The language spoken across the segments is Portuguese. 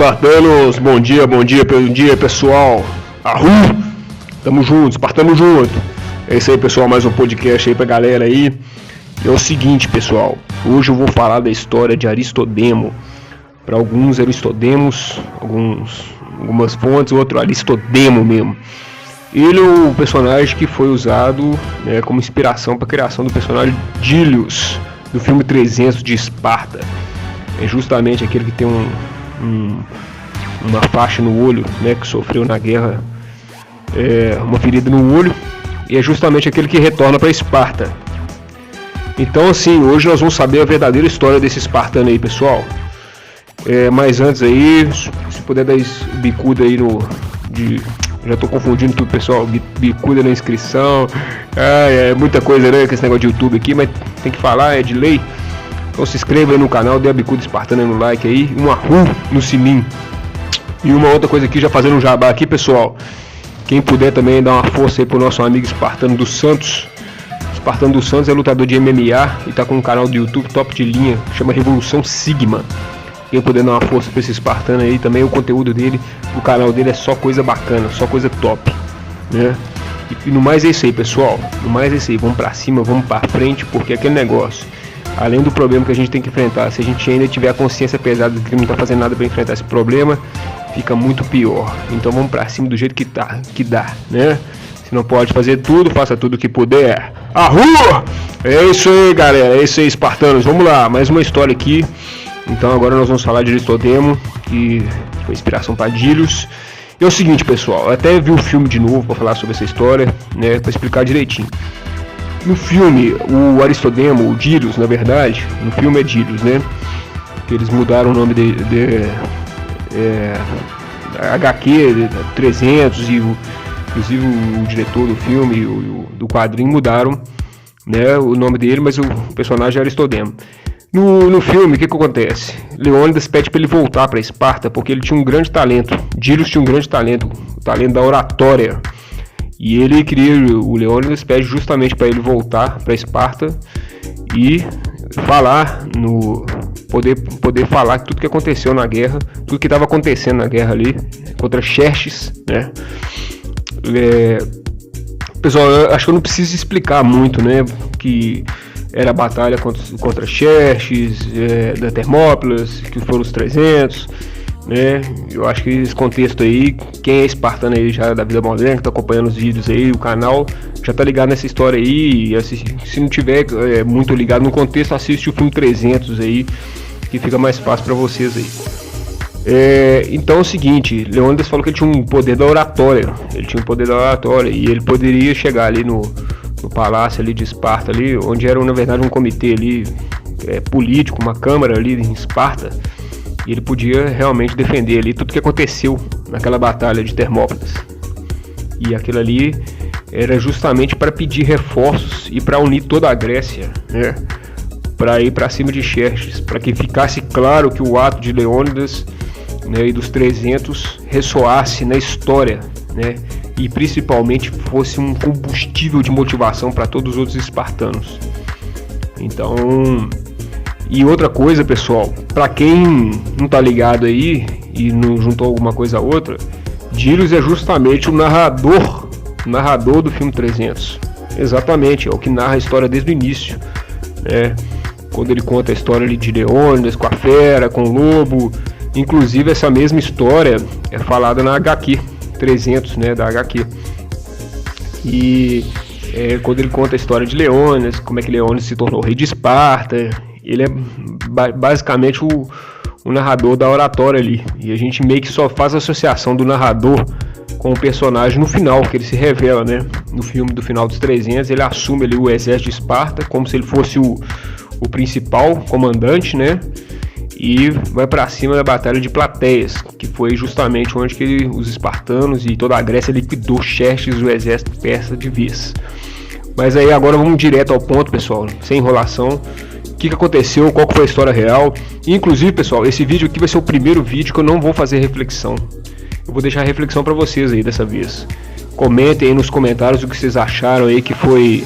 Espartanos, bom dia, bom dia pessoal. Arru! Tamo junto, Espartano junto. É isso aí, pessoal, mais um podcast aí pra galera aí. É o seguinte, pessoal, hoje eu vou falar da história de Aristodemo. Para alguns Aristodemos, algumas fontes, outro Aristodemo mesmo. Ele é o personagem que foi usado, né, como inspiração para a criação do personagem Dílios, do filme 300 de Esparta. É justamente aquele que tem uma faixa no olho, né, que sofreu na guerra, uma ferida no olho, e é justamente aquele que retorna para Esparta. Então, assim, hoje nós vamos saber a verdadeira história desse espartano aí, pessoal. Mas antes aí, se puder dar bicuda aí já tô confundindo tudo, pessoal. Bicuda na inscrição. É muita coisa, né, com esse negócio de YouTube aqui, mas tem que falar, é de lei. Então se inscreva aí no canal, dê a bicuda espartana no like aí, um arru no sininho. E uma outra coisa aqui, já fazendo um jabá aqui, pessoal. Quem puder também dar uma força aí pro nosso amigo Espartano dos Santos. Espartano dos Santos é lutador de MMA e tá com um canal do YouTube top de linha, chama Revolução Sigma. Quem puder dar uma força pra esse espartano aí também, o conteúdo dele, o canal dele é só coisa bacana, só coisa top, né? E no mais é isso aí, pessoal. No mais é isso aí, vamos pra cima, vamos pra frente, porque aquele negócio, além do problema que a gente tem que enfrentar, se a gente ainda tiver a consciência pesada de que não tá fazendo nada pra enfrentar esse problema, fica muito pior. Então vamos pra cima do jeito que dá, né? Se não pode fazer tudo, faça tudo o que puder. Arrua! É isso aí, galera, é isso aí, espartanos. Vamos lá, mais uma história aqui. Então agora nós vamos falar de Aristodemo, que foi inspiração para Dílios. E é o seguinte, pessoal, eu até vi o filme de novo para falar sobre essa história, né, para explicar direitinho. No filme, o Aristodemo, o Dílios, na verdade, no filme é Dílios, né, que eles mudaram o nome de HQ 300 e inclusive o diretor do filme, do quadrinho, mudaram, né, o nome dele, mas o personagem é Aristodemo. No filme, o que acontece? Leônidas pede para ele voltar para Esparta porque ele tinha um grande talento. Dílios tinha um grande talento, o talento da oratória. E ele queria, o Leônidas pede justamente para ele voltar para Esparta e falar, poder falar tudo que aconteceu na guerra, tudo que estava acontecendo na guerra ali contra Xerxes, né? Pessoal, eu acho que eu não preciso explicar muito, né? Que era a batalha contra Xerxes, da Termópilas, que foram os 300, né? Eu acho que esse contexto aí, quem é espartano aí já da vida moderna, que tá acompanhando os vídeos aí, o canal, já tá ligado nessa história aí. E se não tiver muito ligado no contexto, assiste o filme 300 aí, que fica mais fácil para vocês aí. Então é o seguinte, Leônidas falou que ele tinha um poder da oratória, e ele poderia chegar ali no palácio ali de Esparta, ali, onde era na verdade um comitê ali, político, uma câmara ali em Esparta, e ele podia realmente defender ali tudo que aconteceu naquela batalha de Termópilas. E aquilo ali era justamente para pedir reforços e para unir toda a Grécia, né, para ir para cima de Xerxes, para que ficasse claro que o ato de Leônidas, né, e dos 300 ressoasse na história, né, e principalmente fosse um combustível de motivação para todos os outros espartanos. Então, e outra coisa, pessoal, para quem não tá ligado aí e não juntou alguma coisa a outra, Dílios é justamente o narrador do filme 300. Exatamente, é o que narra a história desde o início, né? Quando ele conta a história ali de Leônidas com a fera, com o lobo. Inclusive essa mesma história é falada na HQ 300, né, da HQ. E quando ele conta a história de Leônidas, como é que Leônidas se tornou rei de Esparta, ele é basicamente o narrador da oratória ali. E a gente meio que só faz a associação do narrador com o personagem no final, que ele se revela, né? No filme do final dos 300, ele assume ali o exército de Esparta, como se ele fosse o principal comandante, né? E vai para cima da batalha de Plateias, que foi justamente onde que os espartanos e toda a Grécia liquidou Xerxes e o exército persa de vez. Mas aí agora vamos direto ao ponto, pessoal, sem enrolação. O que aconteceu, qual que foi a história real. Inclusive, pessoal, esse vídeo aqui vai ser o primeiro vídeo que eu não vou fazer reflexão. Eu vou deixar a reflexão para vocês aí dessa vez. Comentem aí nos comentários o que vocês acharam aí que foi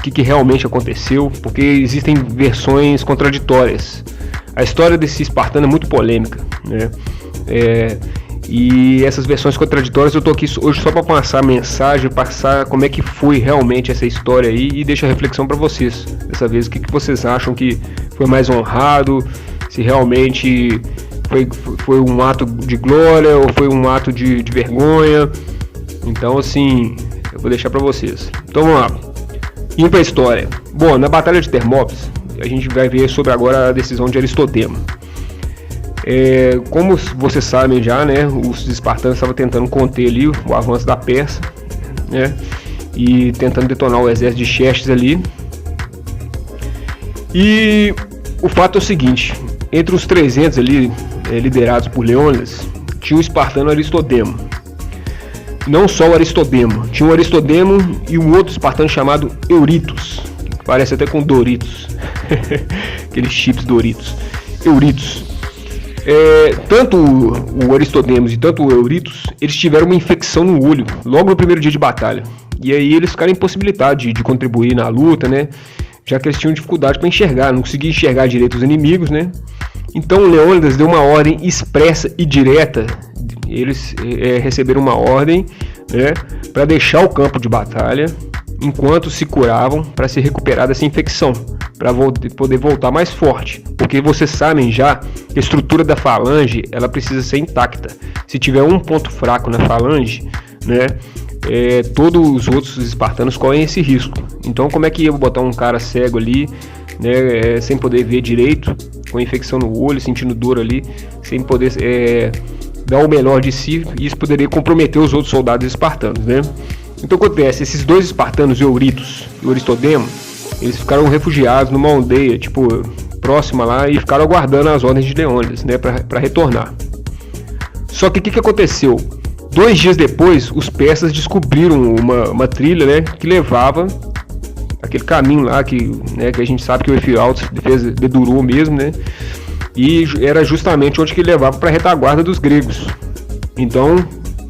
que realmente aconteceu, porque existem versões contraditórias. A história desse espartano é muito polêmica, né? E essas versões contraditórias eu tô aqui hoje só para passar a mensagem, passar como é que foi realmente essa história aí e deixar a reflexão para vocês. Dessa vez, o que vocês acham que foi mais honrado, se realmente foi um ato de glória ou foi um ato de vergonha. Então, assim, eu vou deixar para vocês. Então vamos lá, indo para a história. Bom, na Batalha de Termópilas, a gente vai ver sobre agora a decisão de Aristodemo. Como vocês sabem já, né, os espartanos estavam tentando conter ali o avanço da Pérsia, né, e tentando detonar o exército de Xerxes ali. E o fato é o seguinte: entre os 300 ali, liderados por Leônidas, tinha o espartano Aristodemo. Não só o Aristodemo, tinha o Aristodemo e um outro espartano chamado Euritos, que parece até com Doritos, aqueles chips Doritos, Euritos. Tanto o Aristodemos e tanto o Euritos, eles tiveram uma infecção no olho logo no primeiro dia de batalha, e aí eles ficaram impossibilitados de contribuir na luta, né, já que eles tinham dificuldade para enxergar, não conseguiam enxergar direito os inimigos, né. Então Leônidas deu uma ordem expressa e direta. Eles receberam uma ordem, né, para deixar o campo de batalha enquanto se curavam, para se recuperar dessa infecção, para poder voltar mais forte, porque vocês sabem já que a estrutura da falange ela precisa ser intacta. Se tiver um ponto fraco na falange, né, todos os outros espartanos correm esse risco. Então como é que ia botar um cara cego ali, né, sem poder ver direito, com infecção no olho, sentindo dor ali, sem poder dar o melhor de si, e isso poderia comprometer os outros soldados espartanos, né? Então acontece, esses dois espartanos, Euritos e o Aristodemo, eles ficaram refugiados numa aldeia, tipo, próxima lá, e ficaram aguardando as ordens de Leônidas, né, para retornar. Só que o que aconteceu? 2 dias depois, os persas descobriram uma trilha, né, que levava aquele caminho lá que a gente sabe que o Efialtes dedurou mesmo, né, e era justamente onde que ele levava para a retaguarda dos gregos. Então,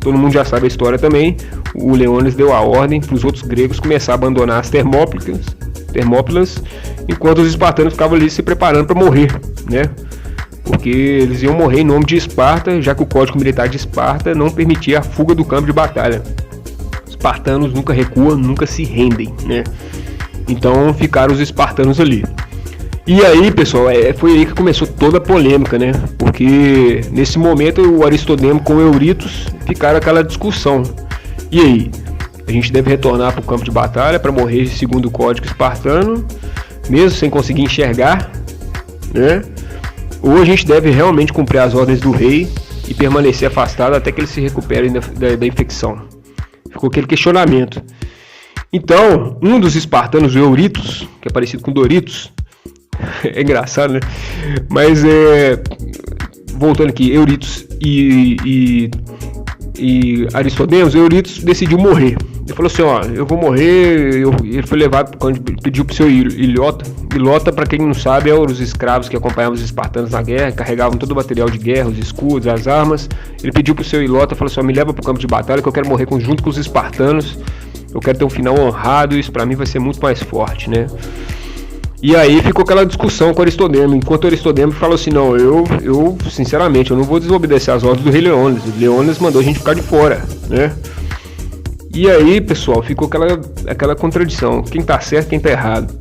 todo mundo já sabe a história também. O Leônidas deu a ordem para os outros gregos começar a abandonar as Termópilas, enquanto os espartanos ficavam ali se preparando para morrer, né? Porque eles iam morrer em nome de Esparta, já que o código militar de Esparta não permitia a fuga do campo de batalha. Os espartanos nunca recuam, nunca se rendem, né? Então ficaram os espartanos ali. E aí, pessoal, foi aí que começou toda a polêmica, né? Porque nesse momento o Aristodemo com o Euritos ficaram aquela discussão. E aí, a gente deve retornar para o campo de batalha para morrer segundo o código espartano, mesmo sem conseguir enxergar, né? Ou a gente deve realmente cumprir as ordens do rei e permanecer afastado até que eles se recuperem da infecção. Ficou aquele questionamento. Então, um dos espartanos, o Euritos, que é parecido com Doritos, é engraçado, né? Mas voltando aqui, Euritos e Aristodemos, Euritos decidiu morrer. Ele falou assim, ó, eu vou morrer. Ele foi levado, quando pediu pro seu Ilota. Ilota, para quem não sabe, eram os escravos que acompanhavam os espartanos na guerra, carregavam todo o material de guerra, os escudos, as armas. Ele pediu pro seu Ilota, falou assim, ó, me leva pro campo de batalha que eu quero morrer junto com os espartanos. Eu quero ter um final honrado, isso para mim vai ser muito mais forte, né? E aí ficou aquela discussão com o Aristodemo, enquanto o Aristodemo falou assim, não, eu sinceramente, eu não vou desobedecer as ordens do rei Leônidas. O Leônidas mandou a gente ficar de fora, né? E aí, pessoal, ficou aquela contradição, quem tá certo, quem tá errado.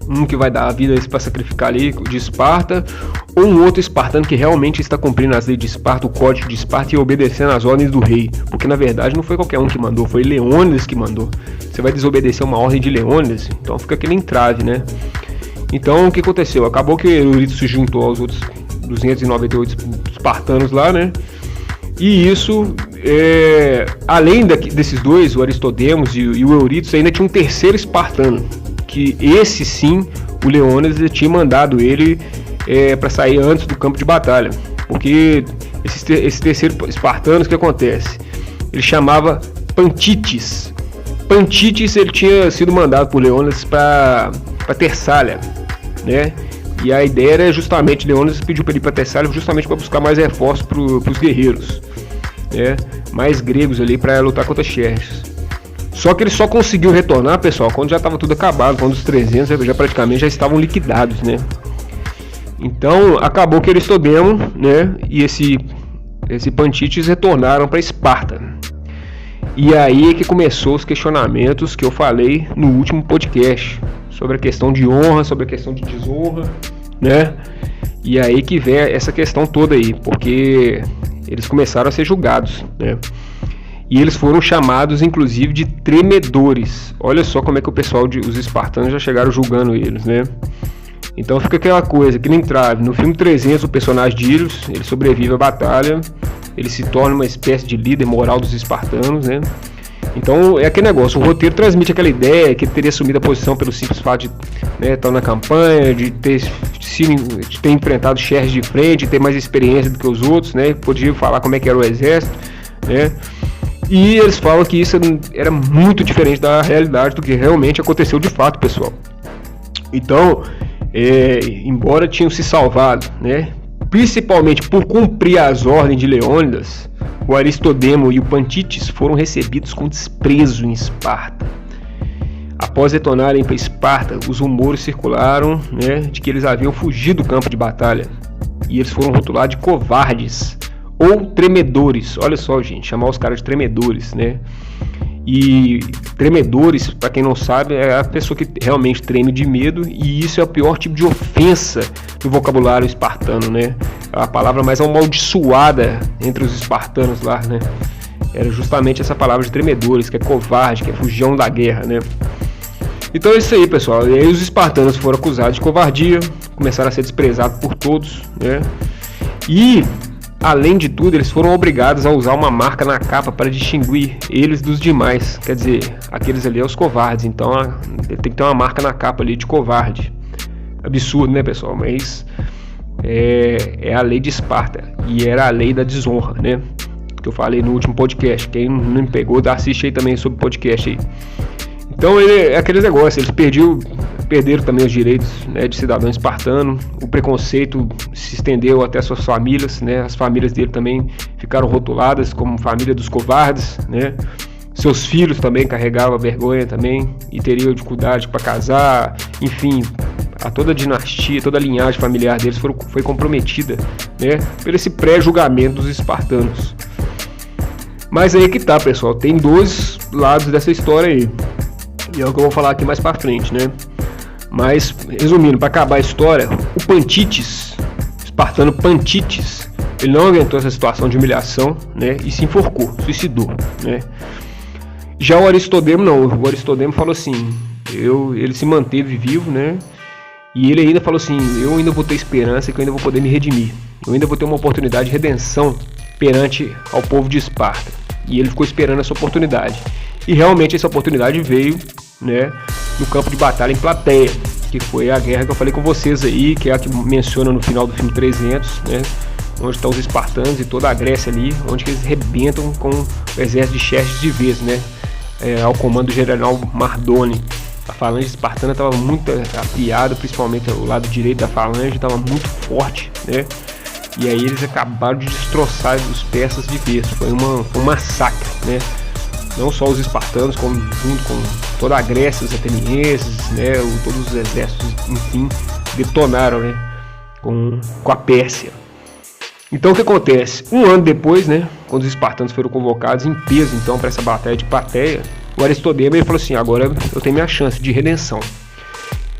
Um que vai dar a vida para sacrificar ali de Esparta, ou um outro espartano que realmente está cumprindo as leis de Esparta, o código de Esparta, e obedecendo às ordens do rei. Porque na verdade não foi qualquer um que mandou, foi Leônidas que mandou. Você vai desobedecer uma ordem de Leônidas, então fica aquele entrave, né? Então o que aconteceu? Acabou que o Euritos se juntou aos outros 298 espartanos lá, né? E isso, além desses dois, o Aristodemos e o Euritos, ainda tinha um terceiro espartano, que esse sim, o Leônidas tinha mandado ele para sair antes do campo de batalha. Porque esse terceiro espartano, o que acontece? Ele chamava Pantites. Pantites, ele tinha sido mandado por Leônidas para Tessália, né? E a ideia era justamente, Leônidas pediu para ele ir para Tessália justamente para buscar mais reforços para os guerreiros, né? Mais gregos ali para lutar contra Xerxes. Só que ele só conseguiu retornar, pessoal, quando já estava tudo acabado, quando os 300 já praticamente já estavam liquidados, né? Então acabou que Aristodemo, né, e esse Pantites retornaram para Esparta. E aí é que começou os questionamentos que eu falei no último podcast sobre a questão de honra, sobre a questão de desonra, né? E aí que vem essa questão toda aí, porque eles começaram a ser julgados, né? E eles foram chamados, inclusive, de tremedores. Olha só como é que o pessoal, os espartanos já chegaram julgando eles, né? Então fica aquela coisa, que nem Trave. No filme 300, o personagem de Ilus, ele sobrevive à batalha, ele se torna uma espécie de líder moral dos espartanos, né? Então é aquele negócio, o roteiro transmite aquela ideia que ele teria assumido a posição pelo simples fato de, né, estar na campanha, de ter enfrentado Xerxes de frente, ter mais experiência do que os outros, né? Podia falar como é que era o exército, né? E eles falam que isso era muito diferente da realidade do que realmente aconteceu de fato, pessoal. Então, embora tinham se salvado, né, principalmente por cumprir as ordens de Leônidas, o Aristodemo e o Pantites foram recebidos com desprezo em Esparta. Após retornarem para Esparta, os rumores circularam, né, de que eles haviam fugido do campo de batalha. E eles foram rotulados de covardes ou tremedores. Olha só, gente, chamar os caras de tremedores, né? E tremedores, para quem não sabe, é a pessoa que realmente treme de medo, e isso é o pior tipo de ofensa no vocabulário espartano, né? A palavra mais amaldiçoada entre os espartanos lá, né? Era justamente essa palavra de tremedores, que é covarde, que é fugião da guerra, né? Então é isso aí, pessoal. E aí os espartanos foram acusados de covardia, começaram a ser desprezados por todos, né? E além de tudo, eles foram obrigados a usar uma marca na capa para distinguir eles dos demais. Quer dizer, aqueles ali são os covardes. Então tem que ter uma marca na capa ali de covarde. Absurdo, né, pessoal? Mas é a lei de Esparta. E era a lei da desonra, né? Que eu falei no último podcast. Quem não me pegou, assiste aí também sobre o podcast aí. Então é aquele negócio, eles perderam também os direitos, né, de cidadão espartano. O preconceito se estendeu até suas famílias, né? As famílias dele também ficaram rotuladas como família dos covardes, né? Seus filhos também carregavam a vergonha também e teriam dificuldade para casar. Enfim, toda a dinastia, toda a linhagem familiar deles foi comprometida, né, por esse pré-julgamento dos espartanos. Mas aí que tá, pessoal, tem dois lados dessa história aí. E é o que eu vou falar aqui mais pra frente, né? Mas, resumindo, para acabar a história, o Pantites, espartano Pantites, ele não aguentou essa situação de humilhação, né? E se enforcou, suicidou, né? Já o Aristodemo não, o Aristodemo falou assim, ele se manteve vivo, né? E ele ainda falou assim, eu ainda vou ter esperança, que eu ainda vou poder me redimir. Eu ainda vou ter uma oportunidade de redenção perante ao povo de Esparta. E ele ficou esperando essa oportunidade. E realmente essa oportunidade veio, né, no campo de batalha em Plateia, que foi a guerra que eu falei com vocês aí, que é a que menciona no final do filme 300, né, onde estão os espartanos e toda a Grécia ali, onde eles rebentam com o exército de Xerxes de vez, né, ao comando do general Mardone. A falange espartana estava muito afiada, principalmente o lado direito da falange estava muito forte, né, e aí eles acabaram de destroçar os persas de vez. Foi um massacre, né? Não só os espartanos, como junto com toda a Grécia, os atenienses, né? Todos os exércitos, enfim, detonaram, né? Com a Pérsia. Então o que acontece? Um ano depois, né? Quando os espartanos foram convocados em peso, então, para essa batalha de Plateia, o Aristodemo ele falou assim: agora eu tenho minha chance de redenção.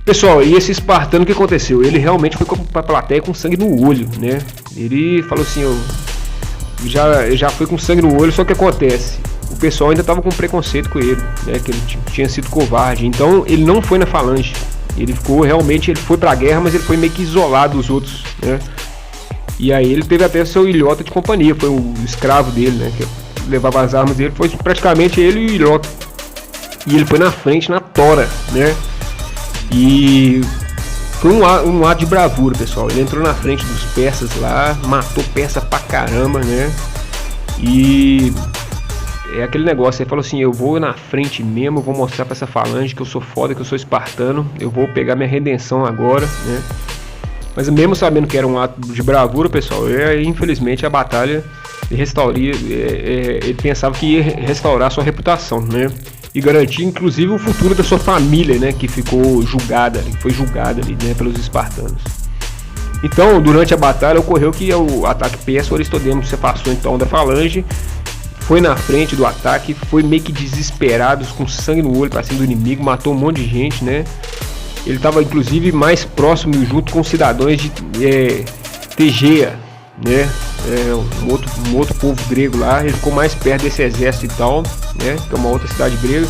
Pessoal, e esse espartano, o que aconteceu? Ele realmente foi para a plateia com sangue no olho, né? Ele falou assim, eu já foi com sangue no olho, só que acontece, o pessoal ainda estava com preconceito com ele, né? Que ele tinha sido covarde, então ele não foi na falange, ele foi para a guerra, mas ele foi meio que isolado dos outros, né? E aí ele teve até seu ilhota de companhia, foi o escravo dele, né? Que levava as armas dele, foi praticamente ele e o ilhota. E ele foi na frente, na tora, né? E foi um ato de bravura, pessoal. Ele entrou na frente dos persas lá, matou persa pra caramba, né? E é aquele negócio, ele falou assim, eu vou na frente mesmo, eu vou mostrar pra essa falange que eu sou foda, que eu sou espartano, eu vou pegar minha redenção agora, né? Mas mesmo sabendo que era um ato de bravura, pessoal, infelizmente a batalha ele pensava que ia restaurar sua reputação, né? E garantir inclusive o futuro da sua família, né, que foi julgada ali, né, pelos espartanos. Então, durante a batalha, ocorreu que o ataque persa, o Aristodemo se afastou então da falange, foi na frente do ataque, foi meio que desesperado, com sangue no olho para cima do inimigo, matou um monte de gente, né? Ele estava inclusive mais próximo junto com os cidadãos de Tegea, né? Um outro povo grego lá, ele ficou mais perto desse exército e tal, né? Que é uma outra cidade grega.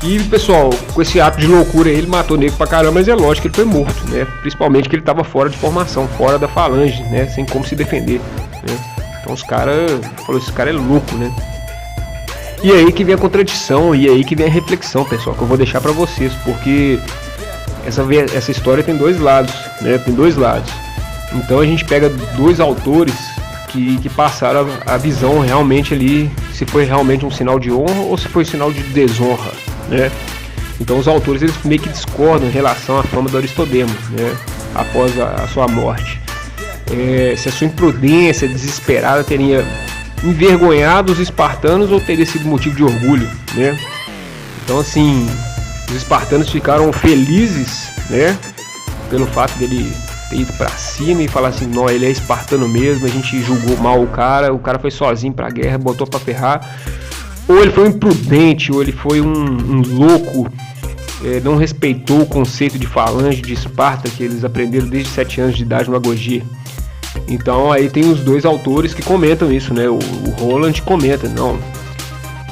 E pessoal, com esse ato de loucura ele matou nego pra caramba, mas é lógico que ele foi morto, né? Principalmente que ele tava fora de formação, fora da falange, né? Sem como se defender, né? Então os caras falaram, esse cara é louco, né? E aí que vem a contradição, e aí que vem a reflexão, pessoal, que eu vou deixar pra vocês, porque essa história tem dois lados, né? Tem dois lados. Então a gente pega dois autores que passaram a visão realmente ali, se foi realmente um sinal de honra ou se foi um sinal de desonra, né? Então os autores eles meio que discordam em relação à fama do Aristodemo, né? Após a sua morte. Se a sua imprudência desesperada teria envergonhado os espartanos ou teria sido motivo de orgulho, né? Então assim, os espartanos ficaram felizes, né? Pelo fato dele ter ido pra cima e falar assim, não, ele é espartano mesmo, a gente julgou mal o cara foi sozinho pra guerra, botou pra ferrar. Ou ele foi um imprudente, ou ele foi um louco, não respeitou o conceito de falange de Esparta que eles aprenderam desde 7 anos de idade no Agogia. Então aí tem os dois autores que comentam isso, né? O Roland comenta, não,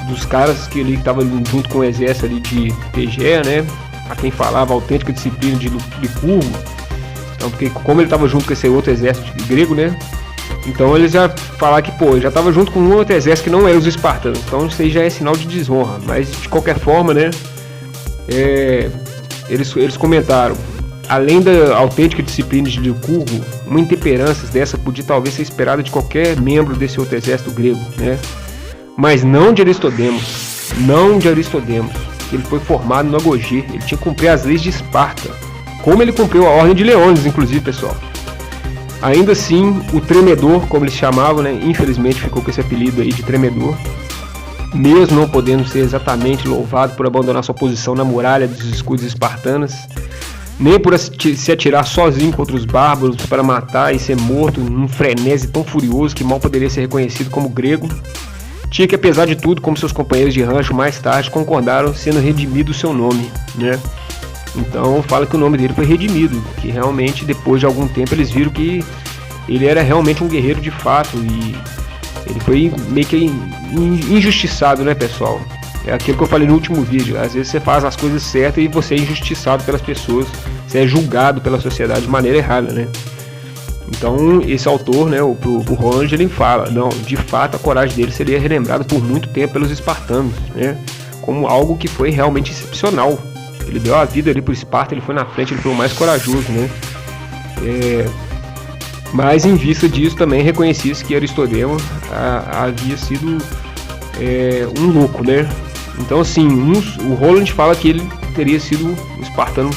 dos caras que ele estava junto com o exército ali de Tegea, né? A quem falava a autêntica disciplina de Licurgo. Então, porque como ele estava junto com esse outro exército grego, né? Então eles já falaram que, pô, ele já estava junto com um outro exército que não era os espartanos. Então isso aí já é sinal de desonra. Mas de qualquer forma, né? Eles comentaram, além da autêntica disciplina de Licurgo, uma intemperança dessa podia talvez ser esperada de qualquer membro desse outro exército grego, né? Mas não de Aristodemos. Não de Aristodemos. Ele foi formado no Agogia. Ele tinha que cumprir as leis de Esparta. Como ele cumpriu a ordem de Leônidas, inclusive, pessoal. Ainda assim, o Tremedor, como eles chamavam, né, infelizmente ficou com esse apelido aí de Tremedor, mesmo não podendo ser exatamente louvado por abandonar sua posição na muralha dos escudos espartanos, nem por se atirar sozinho contra os bárbaros para matar e ser morto num frenesi tão furioso que mal poderia ser reconhecido como grego, tinha que, apesar de tudo, como seus companheiros de rancho mais tarde concordaram, sendo redimido o seu nome, né? Então fala que o nome dele foi redimido, que realmente depois de algum tempo eles viram que ele era realmente um guerreiro de fato e ele foi meio que injustiçado, né, pessoal? É aquilo que eu falei no último vídeo, às vezes você faz as coisas certas e você é injustiçado pelas pessoas, você é julgado pela sociedade de maneira errada, né? Então esse autor, né, o Roland, ele fala, não, de fato a coragem dele seria relembrada por muito tempo pelos espartanos, né? Como algo que foi realmente excepcional. Ele deu a vida ali pro Esparta, ele foi na frente, ele foi o mais corajoso, né? Mas em vista disso também reconhecia-se que Aristodemo havia sido um louco, né? Então assim, o Roland fala que ele teria sido um espartano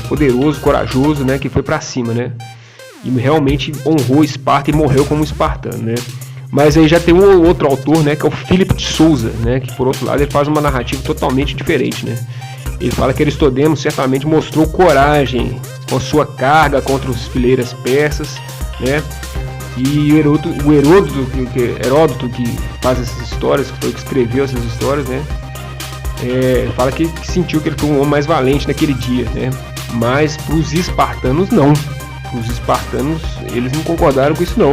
poderoso, corajoso, né? Que foi pra cima, né? E realmente honrou Esparta e morreu como espartano, né? Mas aí já tem um outro autor, né? Que é o Philip de Souza, né? Que por outro lado ele faz uma narrativa totalmente diferente, né? Ele fala que Aristodemo certamente mostrou coragem com sua carga contra os fileiras persas, né? E o Heródoto, que faz essas histórias, que foi o que escreveu essas histórias, né? Fala que sentiu que ele foi um homem mais valente naquele dia, né? Mas para os espartanos não. Os espartanos eles não concordaram com isso não.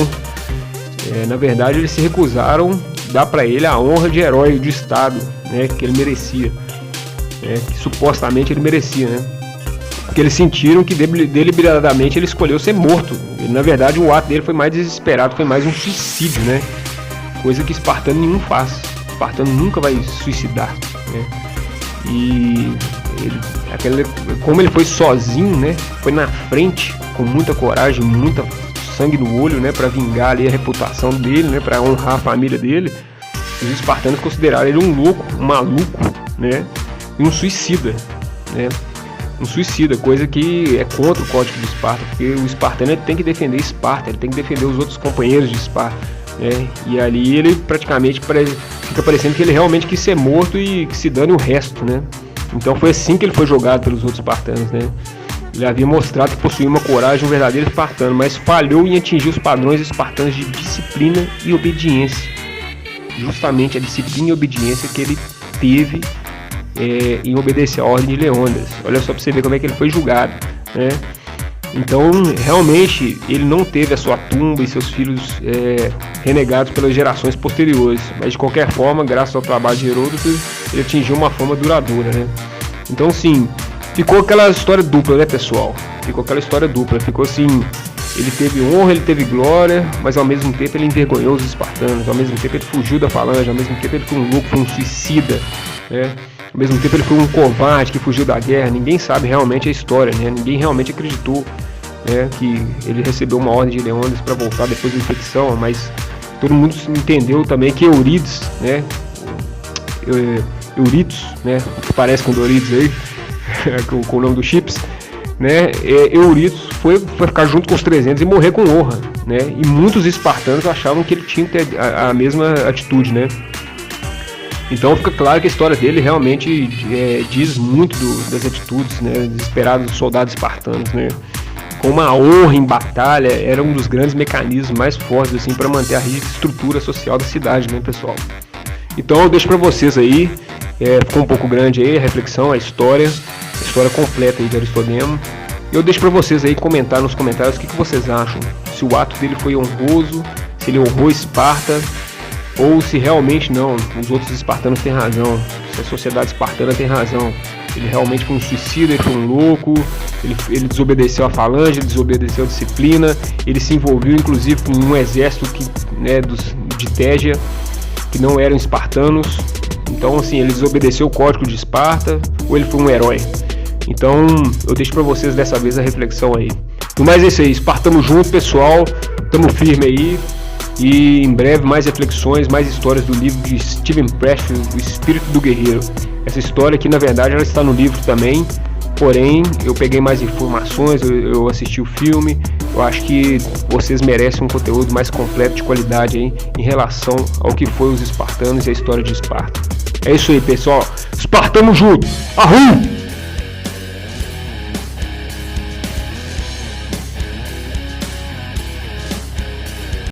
Na verdade eles se recusaram a dar para ele a honra de herói de estado, né? Que ele merecia. Que supostamente ele merecia, né? Porque eles sentiram que deliberadamente ele escolheu ser morto. Na verdade o ato dele foi mais desesperado, foi mais um suicídio, né? Coisa que espartano nenhum faz. Espartano nunca vai suicidar, né? E como ele foi sozinho, né? Foi na frente com muita coragem, muita sangue no olho, né? Para vingar ali a reputação dele, né? Para honrar a família dele. Os espartanos consideraram ele um louco, um maluco, né? E um suicida, né? Um suicida, coisa que é contra o código de Esparta, porque o espartano tem que defender Esparta, ele tem que defender os outros companheiros de Esparta, né? E ali ele praticamente fica parecendo que ele realmente quis ser morto e que se dane o resto, né? Então foi assim que ele foi jogado pelos outros espartanos, né? Ele havia mostrado que possuía uma coragem, um verdadeiro espartano, mas falhou em atingir os padrões espartanos de disciplina e obediência. Justamente a disciplina e obediência que ele teve em obedecer a ordem de Leônidas. Olha só para você ver como é que ele foi julgado, né? Então, realmente, ele não teve a sua tumba e seus filhos renegados pelas gerações posteriores, mas de qualquer forma, graças ao trabalho de Heródoto, ele atingiu uma fama duradoura, né? Então, sim, ficou aquela história dupla, né, pessoal? Ficou assim, ele teve honra, ele teve glória, mas ao mesmo tempo ele envergonhou os espartanos, ao mesmo tempo ele fugiu da falange, ao mesmo tempo ele foi um louco, foi um suicida, né? Ao mesmo tempo ele foi um covarde que fugiu da guerra. Ninguém sabe realmente a história, né? Ninguém realmente acreditou, né, que ele recebeu uma ordem de Leônidas para voltar depois da infecção, mas todo mundo entendeu também que Eurídice, né, Euritos, né, que parece com Doritos aí, com o nome do Chips, né, Euritos foi ficar junto com os 300 e morrer com honra, né, e muitos espartanos achavam que ele tinha que ter a mesma atitude, né. Então fica claro que a história dele realmente diz muito das atitudes, né, desesperadas dos soldados espartanos, né. Com uma honra em batalha, era um dos grandes mecanismos mais fortes assim para manter a rígida estrutura social da cidade, né, pessoal? Então eu deixo para vocês aí, ficou um pouco grande aí a reflexão, a história completa aí de Aristodemo. Eu deixo para vocês aí comentar nos comentários o que vocês acham, se o ato dele foi honroso, se ele honrou Esparta, ou se realmente não, os outros espartanos têm razão, se a sociedade espartana tem razão. Ele realmente foi um suicida, ele foi um louco, ele desobedeceu a falange, ele desobedeceu a disciplina, ele se envolveu inclusive com um exército de Tégia, que não eram espartanos. Então assim, ele desobedeceu o código de Esparta, ou ele foi um herói. Então eu deixo para vocês dessa vez a reflexão aí. Mas é isso aí, espartamos junto, pessoal, tamo firme aí. E em breve mais reflexões, mais histórias do livro de Steven Pressfield, O Espírito do Guerreiro. Essa história aqui, na verdade, ela está no livro também, porém, eu peguei mais informações, eu assisti o filme, eu acho que vocês merecem um conteúdo mais completo, de qualidade aí, em relação ao que foi os espartanos e a história de Esparta. É isso aí, pessoal. Espartamos juntos! Arrum!